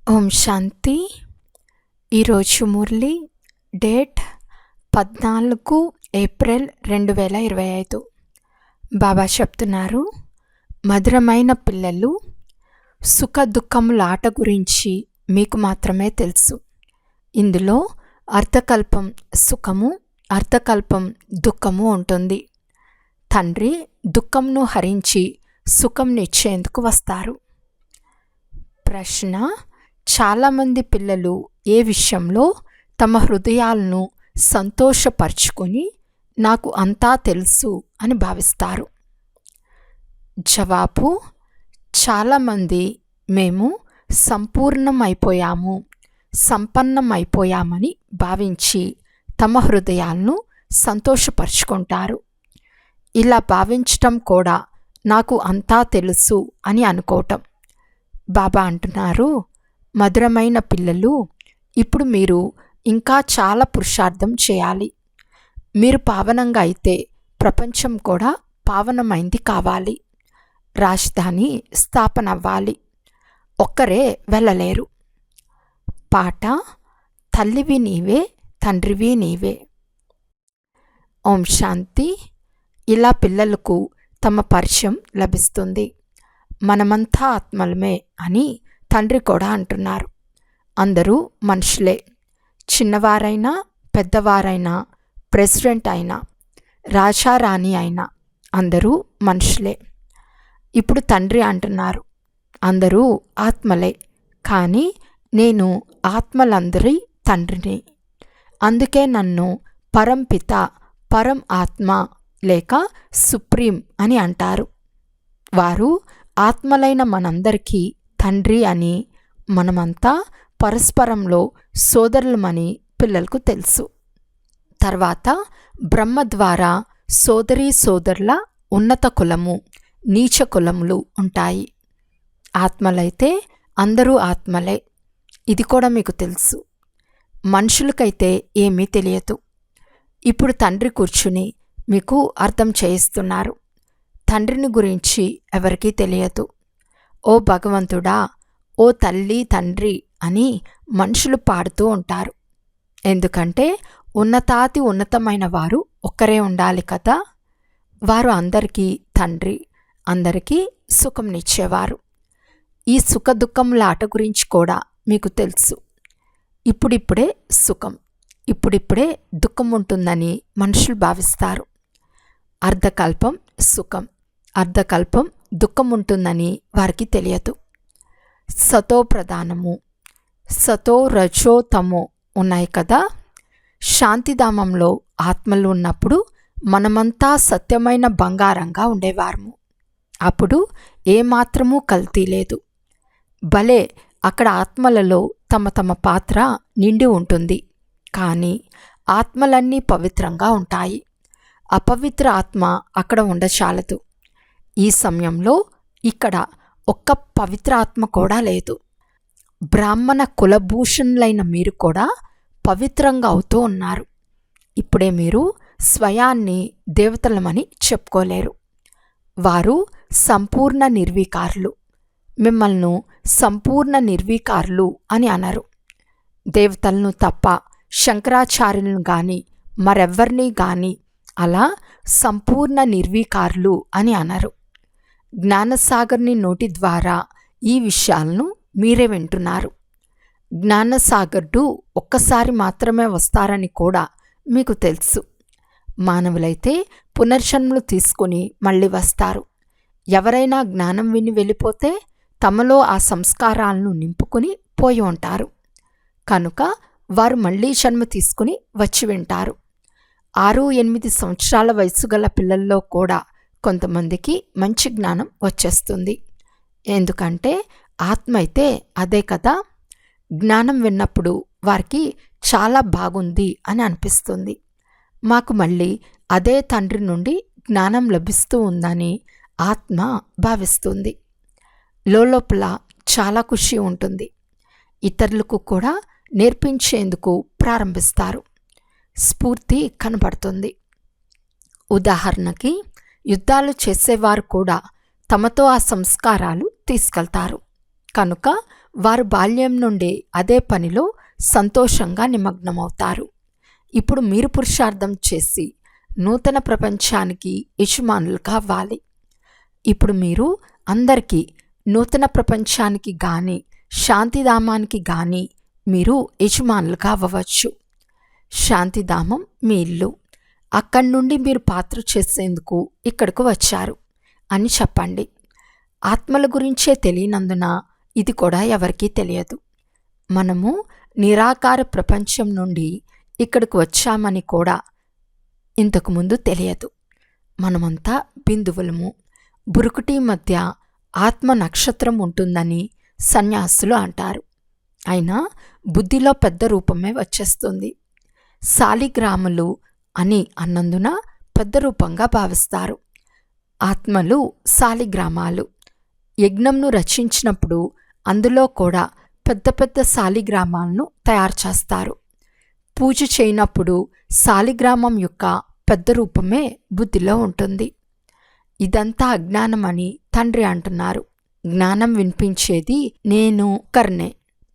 ఓం శాంతి. ఈరోజు Murali date 14 April 2025. బాబా చెప్తున్నారు, మధురమైన పిల్లలు, సుఖ దుఃఖముల ఆట గురించి మీకు మాత్రమే తెలుసు. ఇందులో అర్ధకల్పం సుఖము, అర్ధకల్పం దుఃఖము ఉంటుంది. తండ్రి దుఃఖంను హరించి సుఖంనిచ్చేందుకు వస్తారు. ప్రశ్న: చాలామంది పిల్లలు ఏ విషయంలో తమ హృదయాలను సంతోషపరుచుకొని నాకు అంతా తెలుసు అని భావిస్తారు? జవాబు: చాలామంది మేము సంపూర్ణమైపోయాము, సంపన్నమైపోయామని భావించి తమ హృదయాలను సంతోషపరుచుకుంటారు. ఇలా భావించటం కూడా నాకు అంతా తెలుసు అని అనుకోవటం. బాబా అంటున్నారు, మధురమైన పిల్లలు, ఇప్పుడు మీరు ఇంకా చాలా పురుషార్థం చేయాలి. మీరు పావనంగా అయితే ప్రపంచం కూడా పావనమైంది కావాలి. రాజధాని స్థాపన అవ్వాలి. ఒక్కరే వెళ్ళలేరు. పాట: తల్లివి నీవే, తండ్రివి నీవే. ఓం శాంతి. ఇలా పిల్లలకు తమ పరిచయం లభిస్తుంది. మనమంతా ఆత్మలమే అని తండ్రి కూడా అంటున్నారు. అందరూ మనుషులే. చిన్నవారైనా పెద్దవారైనా, ప్రెసిడెంట్ అయినా, రాజారాణి అయినా అందరూ మనుషులే. ఇప్పుడు తండ్రి అంటున్నారు, అందరూ ఆత్మలే, కానీ నేను ఆత్మలందరి తండ్రిని. అందుకే నన్ను పరంపిత, పరం ఆత్మ లేక సుప్రీం అని అంటారు. వారు ఆత్మలైన మనందరికీ తండ్రి అని, మనమంతా పరస్పరంలో సోదరులమని పిల్లలకు తెలుసు. తర్వాత బ్రహ్మ ద్వారా సోదరీ సోదరుల ఉన్నత కులము, నీచ కులములు ఉంటాయి. ఆత్మలైతే అందరూ ఆత్మలే. ఇది కూడా మీకు తెలుసు. మనుషులకైతే ఏమీ తెలియదు. ఇప్పుడు తండ్రి కూర్చుని మీకు అర్థం చేయిస్తున్నారు. తండ్రిని గురించి ఎవరికీ తెలియదు. ఓ భగవంతుడా, ఓ తల్లి, తండ్రి అని మనుషులు పాడుతూ ఉంటారు. ఎందుకంటే ఉన్నతాతి ఉన్నతమైన వారు ఒక్కరే ఉండాలి కదా. వారు అందరికీ తండ్రి, అందరికీ సుఖంనిచ్చేవారు. ఈ సుఖ దుఃఖముల ఆట గురించి కూడా మీకు తెలుసు. ఇప్పుడిప్పుడే సుఖం, ఇప్పుడిప్పుడే దుఃఖం ఉంటుందని మనుషులు భావిస్తారు. అర్ధకల్పం సుఖం, అర్ధకల్పం దుఃఖం ఉంటుందని వారికి తెలియదు. సతో ప్రధానము, సతో రజో తమో ఉన్నాయి కదా. శాంతిధామంలో ఆత్మలు ఉన్నప్పుడు మనమంతా సత్యమైన బంగారంగా ఉండేవారము. అప్పుడు ఏమాత్రమూ కల్తీ లేదు. భలే అక్కడ ఆత్మలలో తమ తమ పాత్ర నిండి ఉంటుంది. కానీ ఆత్మలన్నీ పవిత్రంగా ఉంటాయి. అపవిత్ర ఆత్మ అక్కడ ఉండచాలదు. ఈ సమయంలో ఇక్కడ ఒక్క పవిత్ర ఆత్మ కూడా లేదు. బ్రాహ్మణ కులభూషణులైన మీరు కూడా పవిత్రంగా అవుతూ ఉన్నారు. ఇప్పుడే మీరు స్వయాన్ని దేవతలమని చెప్పుకోలేరు. వారు సంపూర్ణ నిర్వీకారులు. మిమ్మల్ని సంపూర్ణ నిర్వీకారులు అని అనరు. దేవతలను తప్ప శంకరాచార్యులను గాని మరెవ్వరినీ గాని అలా సంపూర్ణ నిర్వీకారులు అని అనరు. జ్ఞానసాగర్ని నోటి ద్వారా ఈ విషయాలను మీరే వింటున్నారు. జ్ఞానసాగర్డు ఒక్కసారి మాత్రమే వస్తారని కూడా మీకు తెలుసు. మానవులైతే పునర్జన్మలు తీసుకుని మళ్ళీ వస్తారు. ఎవరైనా జ్ఞానం విని వెళ్ళిపోతే తమలో ఆ సంస్కారాలను నింపుకుని పోయి ఉంటారు. కనుక వారు మళ్ళీ జన్మ తీసుకుని వచ్చి వింటారు. 6-8 సంవత్సరాల వయసు గల పిల్లల్లో కూడా కొంతమందికి మంచి జ్ఞానం వచ్చేస్తుంది. ఎందుకంటే ఆత్మ అయితే అదే కదా. జ్ఞానం విన్నప్పుడు వారికి చాలా బాగుంది అని అనిపిస్తుంది. మాకు మళ్ళీ అదే తండ్రి నుండి జ్ఞానం లభిస్తూ ఉందని ఆత్మ భావిస్తుంది. లోపల చాలా ఖుషి ఉంటుంది. ఇతరులకు కూడా నేర్పించేందుకు ప్రారంభిస్తారు. స్ఫూర్తి కనబడుతుంది. ఉదాహరణకి యుద్ధాలు చేసేవారు కూడా తమతో ఆ సంస్కారాలు తీసుకెళ్తారు. కనుక వారు బాల్యం నుండే అదే పనిలో సంతోషంగా నిమగ్నమవుతారు. ఇప్పుడు మీరు పురుషార్థం చేసి నూతన ప్రపంచానికి యజమానులు కావాలి. ఇప్పుడు మీరు అందరికీ నూతన ప్రపంచానికి గాని శాంతిధామానికి గాని మీరు యజమానులుగా అవ్వవచ్చు. శాంతిధామం మీ ఇల్లు, అక్కడి నుండి మీరు పాత్ర చేసేందుకు ఇక్కడకు వచ్చారు అని చెప్పండి. ఆత్మల గురించే తెలియనందున ఇది కూడా ఎవరికీ తెలియదు. మనము నిరాకార ప్రపంచం నుండి ఇక్కడికి వచ్చామని కూడా ఇంతకుముందు తెలియదు. మనమంతా బిందువులము. బురుకుటి మధ్య ఆత్మ నక్షత్రం ఉంటుందని సన్యాసులు అంటారు. అయినా బుద్ధిలో పెద్ద రూపమే వచ్చేస్తుంది. శాలిగ్రాములు అని అన్నందున పెద్ద రూపంగా భావిస్తారు. ఆత్మలు శాలిగ్రామాలు. యజ్ఞంను రచించినప్పుడు అందులో కూడా పెద్ద పెద్ద శాలిగ్రామాలను తయారు చేస్తారు. పూజ చేయనప్పుడు శాలిగ్రామం యొక్క పెద్ద రూపమే బుద్ధిలో ఉంటుంది. ఇదంతా అజ్ఞానమని తండ్రి అంటున్నారు. జ్ఞానం వినిపించేది నేను ఒక్కర్నే.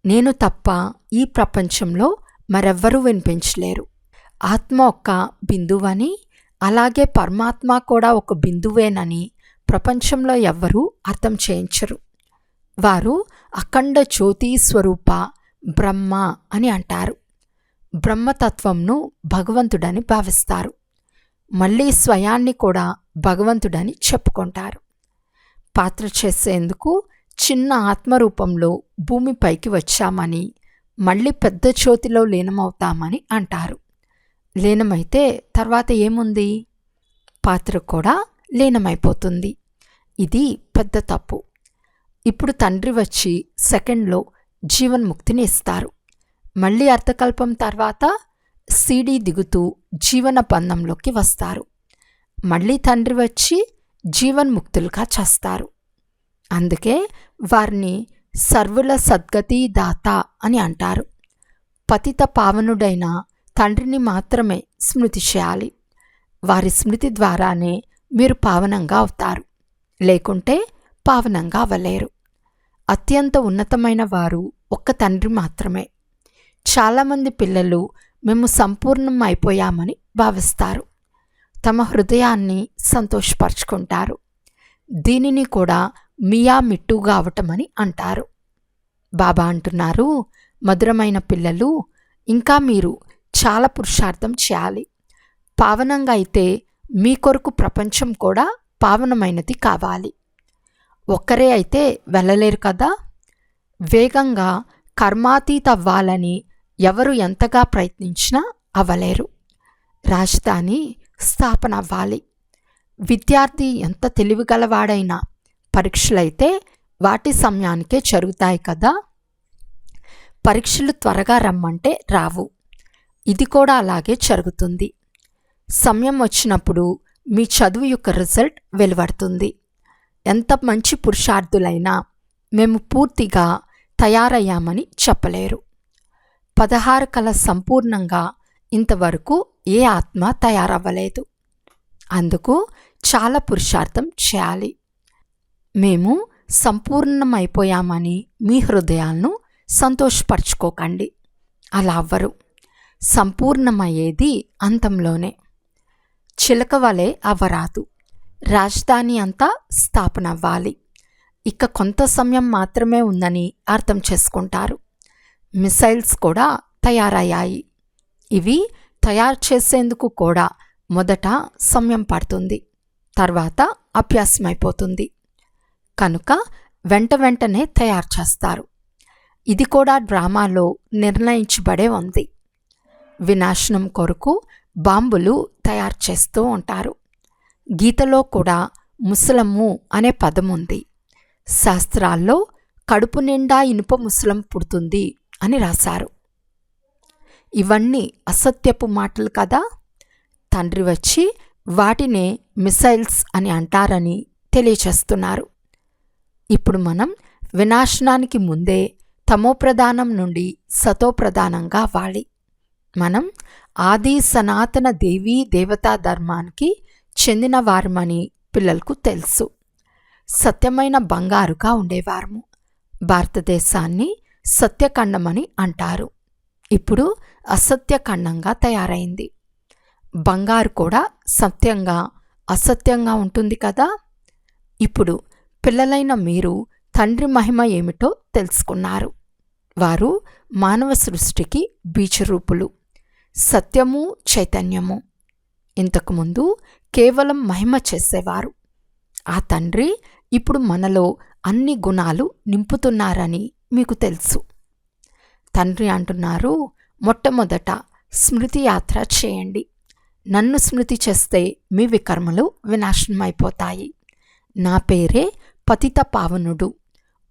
నేను తప్ప ఈ ప్రపంచంలో మరెవ్వరూ వినిపించలేరు. ఆత్మ ఒక్క బిందువని, అలాగే పరమాత్మ కూడా ఒక బిందువేనని ప్రపంచంలో ఎవ్వరూ అర్థం చేయించరు. వారు అఖండ జ్యోతి స్వరూప బ్రహ్మ అని అంటారు. బ్రహ్మతత్వంను భగవంతుడని భావిస్తారు. మళ్ళీ స్వయాన్ని కూడా భగవంతుడని చెప్పుకుంటారు. పాత్ర చేసేందుకు చిన్న ఆత్మరూపంలో భూమిపైకి వచ్చామని, మళ్ళీ పెద్ద జ్యోతిలో లీనమవుతామని అంటారు. లీనమైతే తర్వాత ఏముంది? పాత్ర కూడా లీనమైపోతుంది. ఇది పెద్ద తప్పు. ఇప్పుడు తండ్రి వచ్చి సెకండ్లో జీవన్ముక్తిని ఇస్తారు. మళ్ళీ అర్థకల్పం తర్వాత సీడీ దిగుతూ జీవన బంధంలోకి వస్తారు. మళ్ళీ తండ్రి వచ్చి జీవన్ముక్తులుగా చేస్తారు. అందుకే వారిని సర్వుల సద్గతి దాత అని అంటారు. పతిత పావనుడైన తండ్రిని మాత్రమే స్మృతి చేయాలి. వారి స్మృతి ద్వారానే మీరు పావనంగా అవుతారు, లేకుంటే పావనంగా అవ్వలేరు. అత్యంత ఉన్నతమైన వారు ఒక్క తండ్రి మాత్రమే. చాలామంది పిల్లలు మేము సంపూర్ణం అయిపోయామని భావిస్తారు. తమ హృదయాన్ని సంతోషపరుచుకుంటారు. దీనిని కూడా మియా మిట్టుగా అవటమని అంటారు. బాబా అంటున్నారు, మధురమైన పిల్లలు, ఇంకా మీరు చాలా పురుషార్థం చేయాలి. పావనంగా అయితే మీ కొరకు ప్రపంచం కూడా పావనమైనది కావాలి. ఒక్కరే అయితే వెళ్ళలేరు కదా. వేగంగా కర్మాతీత అవ్వాలని ఎవరు ఎంతగా ప్రయత్నించినా అవ్వలేరు. రాజధాని స్థాపన అవ్వాలి. విద్యార్థి ఎంత తెలివిగలవాడైనా పరీక్షలైతే వాటి సమయానికే జరుగుతాయి కదా. పరీక్షలు త్వరగా రమ్మంటే రావు. ఇది కూడా అలాగే జరుగుతుంది. సమయం వచ్చినప్పుడు మీ చదువు యొక్క రిజల్ట్ వెలువడుతుంది. ఎంత మంచి పురుషార్థులైనా మేము పూర్తిగా తయారయ్యామని చెప్పలేరు. 16 కళ సంపూర్ణంగా ఇంతవరకు ఏ ఆత్మ తయారవ్వలేదు. అందుకు చాలా పురుషార్థం చేయాలి. మేము సంపూర్ణమైపోయామని మీ హృదయాలను సంతోషపరచుకోకండి. అలా అవ్వరు. సంపూర్ణమయ్యేది అంతంలోనే. చిలక వలె అవ్వరాదు. రాజధాని అంతా స్థాపన అవ్వాలి. ఇక కొంత సమయం మాత్రమే ఉందని అర్థం చేసుకుంటారు. మిసైల్స్ కూడా తయారయ్యాయి. ఇవి తయారు చేసేందుకు కూడా మొదట సమయం పడుతుంది, తర్వాత అభ్యాసమైపోతుంది. కనుక వెంటనే తయారు చేస్తారు. ఇది కూడా డ్రామాలో నిర్ణయించబడే ఉంది. వినాశనం కొరకు బాంబులు తయారు చేస్తూ ఉంటారు. గీతలో కూడా ముసలము అనే పదం ఉంది. శాస్త్రాల్లో కడుపు నిండా ఇనుప ముసలం పుడుతుంది అని రాశారు. ఇవన్నీ అసత్యపు మాటలు కదా. తండ్రి వచ్చి వాటినే మిసైల్స్ అని అంటారని తెలియచేస్తున్నారు. ఇప్పుడు మనం వినాశనానికి ముందే తమోప్రధానం నుండి సతోప్రధానంగా అవ్వాలి. మనం ఆది సనాతన దేవీ దేవతా ధర్మానికి చెందిన వారమని పిల్లలకు తెలుసు. సత్యమైన బంగారుగా ఉండేవారము. భారతదేశాన్ని సత్యఖండమని అంటారు. ఇప్పుడు అసత్యఖండంగా తయారైంది. బంగారు కూడా సత్యంగా అసత్యంగా ఉంటుంది కదా. ఇప్పుడు పిల్లలైన మీరు తండ్రి మహిమ ఏమిటో తెలుసుకున్నారు. వారు మానవ సృష్టికి బీజరూపులు, సత్యము చైతన్యము. ఇంతకుముందు కేవలం మహిమ చేసేవారు. ఆ తండ్రి ఇప్పుడు మనలో అన్ని గుణాలు నింపుతున్నారని మీకు తెలుసు. తండ్రి అంటున్నారు, మొట్టమొదట స్మృతి యాత్ర చేయండి. నన్ను స్మృతి చేస్తే మీ వికర్మలు వినాశనమైపోతాయి. నా పేరే పతిత పావనుడు.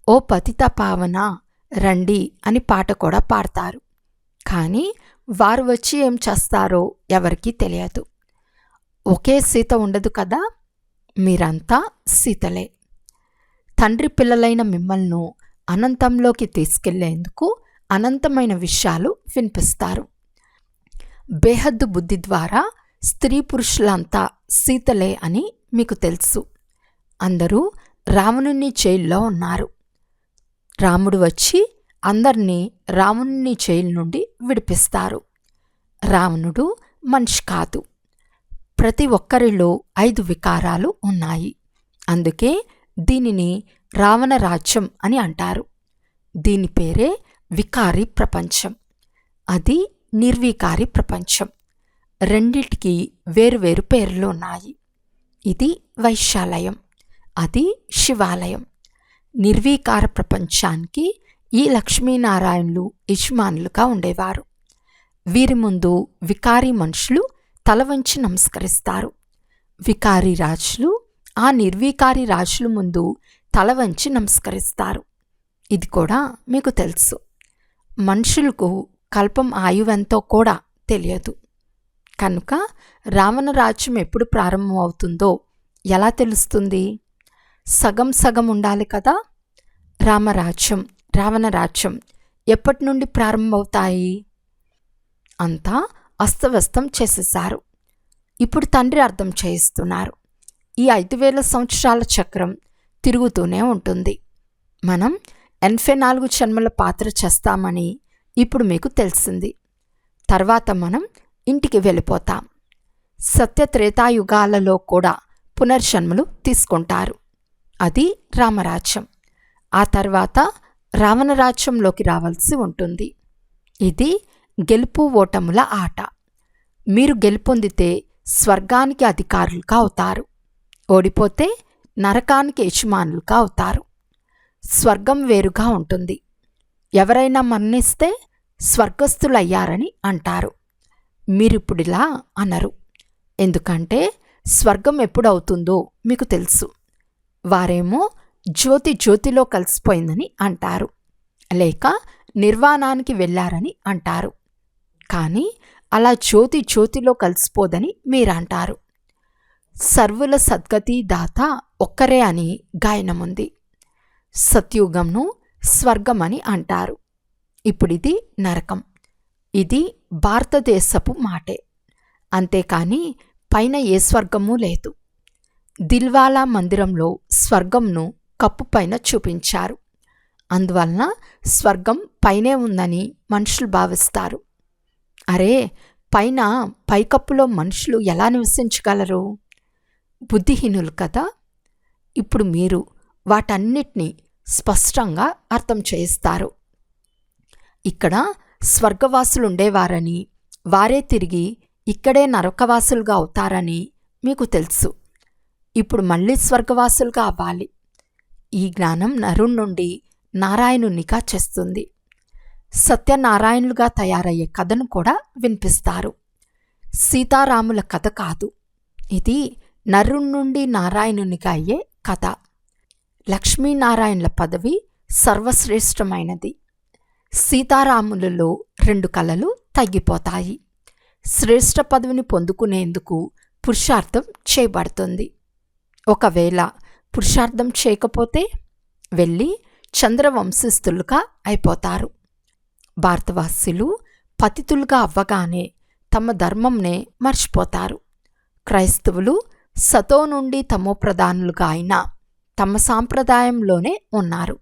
ఓ పతిత పావన రండి అని పాట కూడా పాడతారు. కానీ వారు వచ్చి ఏం చేస్తారో ఎవరికీ తెలియదు. ఒకే సీత ఉండదు కదా. మీరంతా సీతలే. తండ్రి పిల్లలైన మిమ్మల్ని అనంతంలోకి తీసుకెళ్లేందుకు అనంతమైన విషయాలు వినిపిస్తారు. బేహద్దు బుద్ధి ద్వారా స్త్రీ పురుషులంతా సీతలే అని మీకు తెలుసు. అందరూ రావణుని జైల్లో ఉన్నారు. రాముడు వచ్చి అందర్నీ రావణుని జైలు నుండి విడిపిస్తారు. రావణుడు మనిషి కాదు. ప్రతి ఒక్కరిలో 5 వికారాలు ఉన్నాయి. అందుకే దీనిని రావణ రాజ్యం అని అంటారు. దీని పేరే వికారి ప్రపంచం. అది నిర్వికారి ప్రపంచం. రెండిటికి వేరువేరు పేర్లు ఉన్నాయి. ఇది వైశాలయం, అది శివాలయం. నిర్వికార ప్రపంచానికి ఈ లక్ష్మీనారాయణులు యజమానులుగా ఉండేవారు. వీరి ముందు వికారి మనుషులు తల వంచి నమస్కరిస్తారు. వికారి రాజులు ఆ నిర్వికారి రాజుల ముందు తల వంచి నమస్కరిస్తారు. ఇది కూడా మీకు తెలుసు. మనుషులకు కల్పం ఆయువెంతో కూడా తెలియదు. కనుక రావణ రాజ్యం ఎప్పుడు ప్రారంభం అవుతుందో ఎలా తెలుస్తుంది? సగం సగం ఉండాలి కదా. రామరాజ్యం, రావణ రాజ్యం ఎప్పటి నుండి ప్రారంభమవుతాయి? అంతా అస్తవ్యస్తం చేసేశారు. ఇప్పుడు తండ్రి అర్థం చేయిస్తున్నారు. ఈ 5000 సంవత్సరాల చక్రం తిరుగుతూనే ఉంటుంది. మనం 84 జన్మల పాత్ర చేస్తామని ఇప్పుడు మీకు తెలిసింది. తర్వాత మనం ఇంటికి వెళ్ళిపోతాం. సత్యత్రేతాయుగాలలో కూడా పునర్జన్మలు తీసుకుంటారు. అది రామరాజ్యం. ఆ తర్వాత రావణరాజ్యంలోకి రావాల్సి ఉంటుంది. ఇది గెలుపు ఓటముల ఆట. మీరు గెలుపొందితే స్వర్గానికి అధికారులుగా అవుతారు. ఓడిపోతే నరకానికి యజమానులుగా అవుతారు. స్వర్గం వేరుగా ఉంటుంది. ఎవరైనా మరణిస్తే స్వర్గస్థులయ్యారని అంటారు. మీరిప్పుడిలా అనరు. ఎందుకంటే స్వర్గం ఎప్పుడవుతుందో మీకు తెలుసు. వారేమో జ్యోతి జ్యోతిలో కలిసిపోయిందని అంటారు, లేక నిర్వాణానికి వెళ్ళారని అంటారు. కానీ అలా జ్యోతి జ్యోతిలో కలిసిపోదని మీరంటారు. సర్వుల సద్గతి దాత ఒక్కరే అని గాయనముంది. సత్యుగంను స్వర్గమని అంటారు. ఇప్పుడిది నరకం. ఇది భారతదేశపు మాటే. అంతేకాని పైన ఏ స్వర్గమూ లేదు. దిల్వాలా మందిరంలో స్వర్గంను కప్పు పైన చూపించారు. అందువలన స్వర్గం పైనే ఉందని మనుషులు భావిస్తారు. అరే, పైన పైకప్పులో మనుషులు ఎలా నివసించగలరు? బుద్ధిహీనులు కదా. ఇప్పుడు మీరు వాటన్నిటినీ స్పష్టంగా అర్థం చేయిస్తారు. ఇక్కడ స్వర్గవాసులుండేవారని, వారే తిరిగి ఇక్కడే నరకవాసులుగా అవుతారని మీకు తెలుసు. ఇప్పుడు మళ్ళీ స్వర్గవాసులుగా అవ్వాలి. ఈ జ్ఞానం నరుణ్ నుండి నారాయణునిగా చేస్తుంది. సత్యనారాయణులుగా తయారయ్యే కథను కూడా వినిపిస్తారు. సీతారాముల కథ కాదు, ఇది నరుణ్ నుండి నారాయణునిగా అయ్యే కథ. లక్ష్మీనారాయణుల పదవి సర్వశ్రేష్టమైనది. సీతారాములలో 2 కళలు తగ్గిపోతాయి. శ్రేష్ఠ పదవిని పొందుకునేందుకు పురుషార్థం చేయబడుతుంది. ఒకవేళ పురుషార్థం చేయకపోతే వెళ్ళి చంద్రవంశస్థులుగా అయిపోతారు. భారతవాసులు పతితులుగా అవ్వగానే తమ ధర్మంనే మర్చిపోతారు. క్రైస్తవులు సతో నుండి తమో ప్రధానులుగా అయిన తమ సాంప్రదాయంలోనే ఉన్నారు.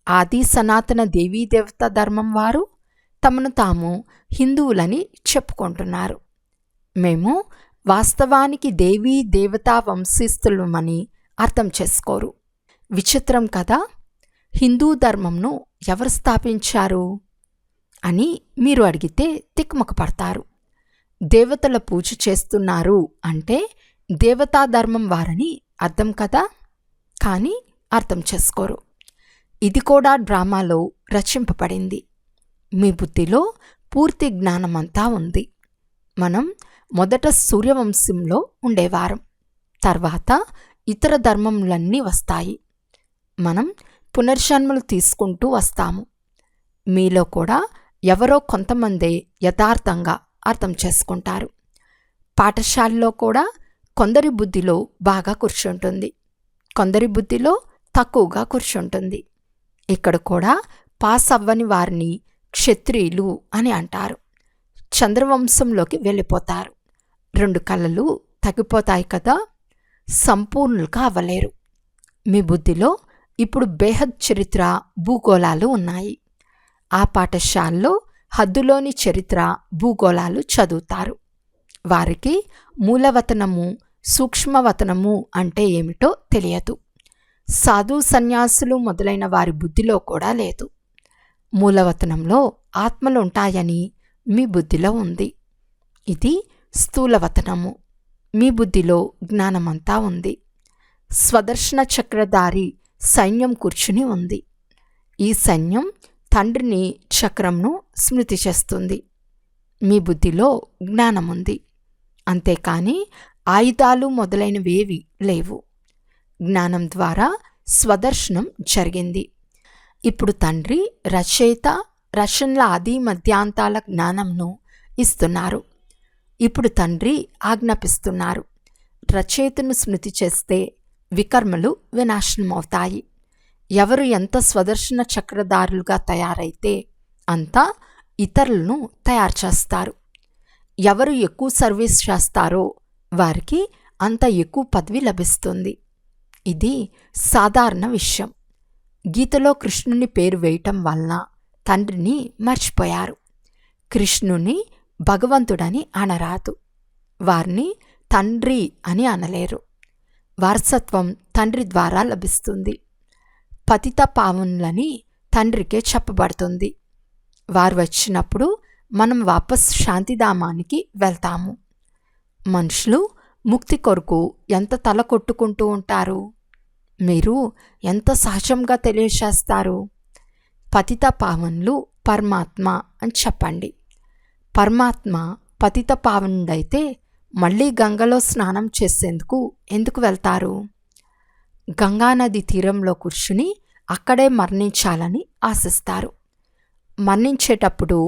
ఆది సనాతన దేవీదేవత ధర్మం వారు తమను తాము హిందువులని చెప్పుకుంటున్నారు. మేము వాస్తవానికి దేవీ దేవతా వంశస్థులమని అర్థం చేసుకోరు. విచిత్రం కదా. హిందూ ధర్మంను ఎవరు స్థాపించారు అని మీరు అడిగితే తిక్కుమక పడతారు. దేవతల పూజ చేస్తున్నారు అంటే దేవతా ధర్మం వారని అర్థం కదా. కానీ అర్థం చేసుకోరు. ఇది కూడా డ్రామాలో రచింపబడింది. మీ బుద్ధిలో పూర్తి జ్ఞానమంతా ఉంది. మనం మొదట సూర్యవంశంలో ఉండేవారం, తర్వాత ఇతర ధర్మములన్నీ వస్తాయి. మనం పునర్జన్మలు తీసుకుంటూ వస్తాము. మీలో కూడా ఎవరో కొంతమందే యథార్థంగా అర్థం చేసుకుంటారు. పాఠశాలలో కూడా కొందరి బుద్ధిలో బాగా కూర్చుంటుంది, కొందరి బుద్ధిలో తక్కువగా కూర్చుంటుంది. ఇక్కడ కూడా పాస్ అవ్వని వారిని క్షత్రియులు అని అంటారు. చంద్రవంశంలోకి వెళ్ళిపోతారు. 2 కళలు తగ్గిపోతాయి కదా. సంపూర్ణులుగా అవ్వలేరు. మీ బుద్ధిలో ఇప్పుడు బేహద్ చరిత్ర, భూగోళాలు ఉన్నాయి. ఆ పాఠశాలలో హద్దులోని చరిత్ర, భూగోళాలు చదువుతారు. వారికి మూలవతనము, సూక్ష్మవతనము అంటే ఏమిటో తెలియదు. సాధు సన్యాసులు మొదలైన వారి బుద్ధిలో కూడా లేదు. మూలవతనంలో ఆత్మలుంటాయని మీ బుద్ధిలో ఉంది. ఇది స్థూలవతనము. మీ బుద్ధిలో జ్ఞానమంతా ఉంది. స్వదర్శన చక్రధారి సైన్యం కూర్చుని ఉంది. ఈ సైన్యం తండ్రిని, చక్రంను స్మృతి చేస్తుంది. మీ బుద్ధిలో జ్ఞానముంది. అంతేకాని ఆయుధాలు మొదలైనవేవి లేవు. జ్ఞానం ద్వారా స్వదర్శనం జరిగింది. ఇప్పుడు తండ్రి రచయిత, రచనల ఆది మధ్యాంతాల జ్ఞానంను ఇస్తున్నారు. ఇప్పుడు తండ్రి ఆజ్ఞాపిస్తున్నారు. రచయితను స్మృతి చేస్తే వికర్మలు వినాశనమవుతాయి. ఎవరు ఎంత స్వదర్శన చక్రధారులుగా తయారైతే అంత ఇతరులను తయారు చేస్తారు. ఎవరు ఎక్కువ సర్వీస్ చేస్తారో వారికి అంత ఎక్కువ పదవి లభిస్తుంది. ఇది సాధారణ విషయం. గీతలో కృష్ణుని పేరు వేయటం వలన తండ్రిని మర్చిపోయారు. కృష్ణుని భగవంతుడని అనరాదు. వారిని తండ్రి అని అనలేరు. వారసత్వం తండ్రి ద్వారా లభిస్తుంది. పతిత పావనులని తండ్రికే చెప్పబడుతుంది. వారు వచ్చినప్పుడు మనం వాపస్ శాంతిధామానికి వెళ్తాము. మనుషులు ముక్తి కొరకు ఎంత తల కొట్టుకుంటూ ఉంటారు. మీరు ఎంత సహజంగా తెలియచేస్తారు. పతిత పావనులు పరమాత్మ అని చెప్పండి. పరమాత్మ పతిత పావనుడైతే మళ్ళీ గంగలో స్నానం చేసేందుకు ఎందుకు వెళ్తారు? గంగానది తీరంలో కూర్చుని అక్కడే మరణించాలని ఆశిస్తారు. మరణించేటప్పుడు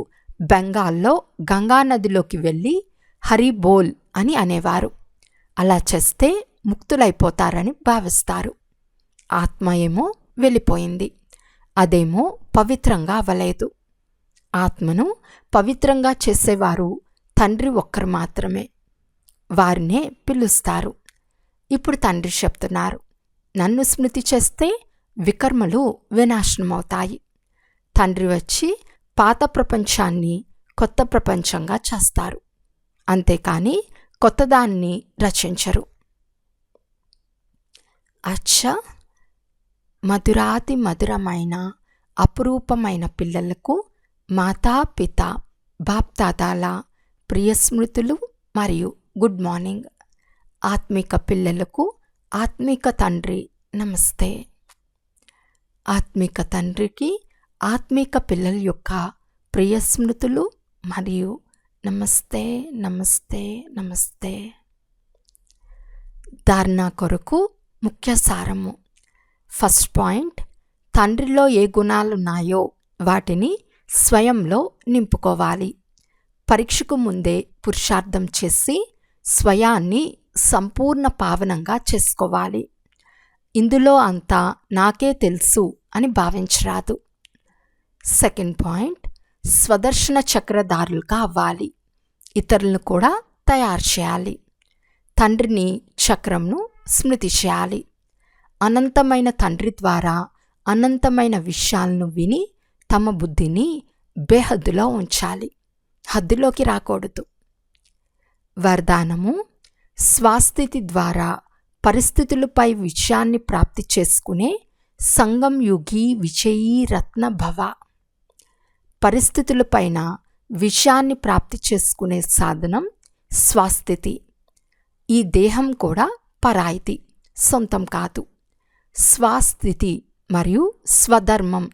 బెంగాల్లో గంగానదిలోకి వెళ్ళి హరి బోల్ అని అనేవారు. అలా చేస్తే ముక్తులైపోతారని భావిస్తారు. ఆత్మ ఏమో వెళ్ళిపోయింది. అదేమో పవిత్రంగా అవ్వలేదు. ఆత్మను పవిత్రంగా చేసేవారు తండ్రి ఒక్కరు మాత్రమే. వారినే పిలుస్తారు. ఇప్పుడు తండ్రి చెప్తున్నారు, నన్ను స్మృతి చేస్తే వికర్మలు వినాశనమవుతాయి. తండ్రి వచ్చి పాత ప్రపంచాన్ని కొత్త ప్రపంచంగా చేస్తారు. అంతేకాని కొత్తదాన్ని రచించరు. అచ్చా, మధురాతి మధురమైన అపురూపమైన పిల్లలకు మాతా పిత బాప్దాదాల ప్రియ స్మృతులు మరియు గుడ్ మార్నింగ్. ఆత్మిక పిల్లలకు ఆత్మిక తండ్రి నమస్తే. ఆత్మిక తండ్రికి ఆత్మిక పిల్లల యొక్క ప్రియ స్మృతులు మరియు నమస్తే నమస్తే నమస్తే. ధారణ కొరకు ముఖ్య సారము. ఫస్ట్ పాయింట్, తండ్రిలో ఏ గుణాలున్నాయో వాటిని స్వయంలో నింపుకోవాలి. పరీక్షకు ముందే పురుషార్థం చేసి స్వయాన్ని సంపూర్ణ పావనంగా చేసుకోవాలి. ఇందులో అంతా నాకే తెలుసు అని భావించరాదు. సెకండ్ పాయింట్, స్వదర్శన చక్రధారులుగా అవ్వాలి. ఇతరులను కూడా తయారు చేయాలి. తండ్రిని, చక్రంను స్మృతి చేయాలి. అనంతమైన తండ్రి ద్వారా అనంతమైన విషయాలను విని తమ బుద్ధిని బేహద్దులో ఉంచాలి, హద్దులోకి రాకూడదు. వరదానము: స్వస్థితి ద్వారా పరిస్థితులపై విజయాన్ని ప్రాప్తి చేసుకునే సంగం యుగి విజయీ రత్న భవ. పరిస్థితులపైన విజయాన్ని ప్రాప్తి చేసుకునే సాధనం స్వస్థితి. ఈ దేహం కూడా పరాయిది, సొంతం కాదు. స్వస్థితి మరియు స్వధర్మం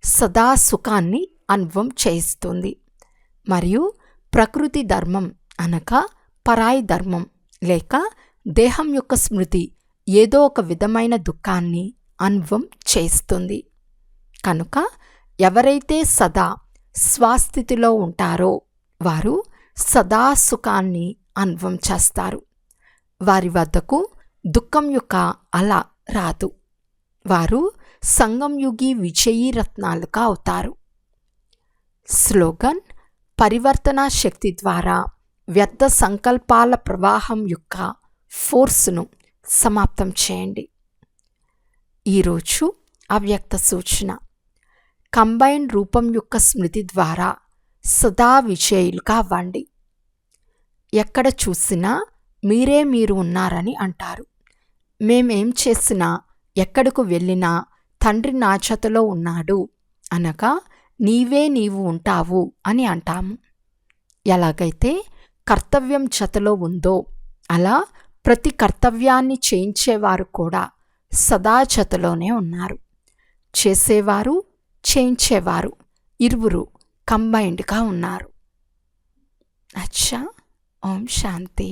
సదా సుఖాన్ని అనుభవం చేయిస్తుంది, మరియు ప్రకృతి ధర్మం అనగా పరాయి ధర్మం లేక దేహం యొక్క స్మృతి ఏదో ఒక విధమైన దుఃఖాన్ని అనుభవం చేస్తుంది. కనుక ఎవరైతే సదా స్వస్థితిలో ఉంటారో వారు సదా సుఖాన్ని అనుభవం చేస్తారు. వారి వద్దకు దుఃఖం యొక్క అల రాదు. వారు సంగం యుగి విజయీ రత్నాలుగా అవుతారు. స్లోగన్: పరివర్తన శక్తి ద్వారా వ్యర్థ సంకల్పాల ప్రవాహం యొక్క ఫోర్స్ను సమాప్తం చేయండి. ఈరోజు అవ్యక్త సూచన: కంబైన్ రూపం యొక్క స్మృతి ద్వారా సదా విజయులుగా అవ్వండి. ఎక్కడ చూసినా మీరే మీరు ఉన్నారని అంటారు. మేమేం చేసినా, ఎక్కడకు వెళ్ళినా తండ్రి నా జతలో ఉన్నాడు అనగా నీవే నీవు ఉంటావు అని అంటాము. ఎలాగైతే కర్తవ్యం జతలో ఉందో అలా ప్రతి కర్తవ్యాన్ని చేయించేవారు కూడా సదా జతలోనే ఉన్నారు. చేసేవారు, చేయించేవారు ఇరువురు కంబైన్డ్గా ఉన్నారు. అచ్చా. ఓం శాంతి.